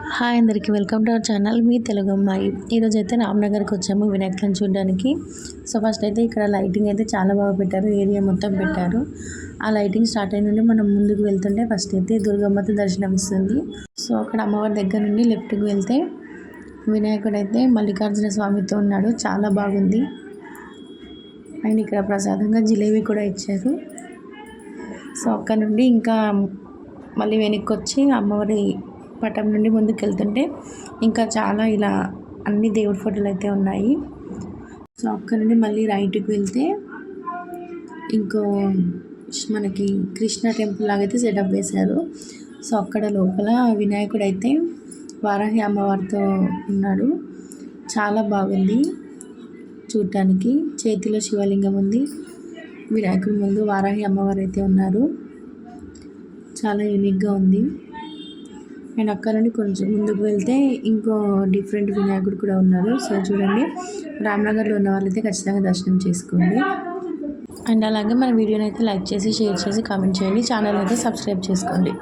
Hi అందరికీ welcome to our channel మీ తెలుగు అమ్మాయి. ఈరోజు అయితే రామ్నగర్కి వచ్చాము వినాయకులను చూడడానికి. సో ఫస్ట్ అయితే ఇక్కడ లైటింగ్ అయితే చాలా బాగా పెట్టారు, ఏరియా మొత్తం పెట్టారు. ఆ లైటింగ్ స్టార్ట్ అయిన నుండి మనం ముందుకు వెళ్తుంటే ఫస్ట్ అయితే దుర్గమ్మతో దర్శనం ఇస్తుంది. సో అక్కడ అమ్మవారి దగ్గర నుండి లెఫ్ట్కి వెళ్తే వినాయకుడు అయితే మల్లికార్జున స్వామితో ఉన్నాడు, చాలా బాగుంది. అండ్ ఇక్కడ ప్రసాదంగా జిలేబీ కూడా ఇచ్చారు. సో అక్కడ నుండి ఇంకా మళ్ళీ వెనక్కి వచ్చి అమ్మవారి పటం నుండి ముందుకు వెళ్తుంటే ఇంకా చాలా ఇలా అన్ని దేవుడి ఫోటోలు అయితే ఉన్నాయి. సో అక్కడ నుండి మళ్ళీ రైట్కి వెళ్తే ఇంకో మనకి కృష్ణ టెంపుల్ లాగైతే సెటప్ వేశారు. సో అక్కడ లోపల వినాయకుడు అయితే వారాహి అమ్మవారితో ఉన్నాడు, చాలా బాగుంది చూడటానికి. చేతిలో శివలింగం ఉంది, వినాయకుడి ముందు వారాహి అమ్మవారు అయితే ఉన్నారు, చాలా యూనిక్గా ఉంది. అండ్ అక్కడ నుండి కొంచెం ముందుకు వెళ్తే ఇంకో డిఫరెంట్ వినాయకుడు కూడా ఉన్నారు. సో చూడండి, రామ్నగర్లో ఉన్న వాళ్ళైతే ఖచ్చితంగా దర్శనం చేసుకోండి. అండ్ అలాగే మన వీడియోని అయితే లైక్ చేసి షేర్ చేసి కామెంట్ చేయండి, ఛానల్ అయితే సబ్స్క్రైబ్ చేసుకోండి.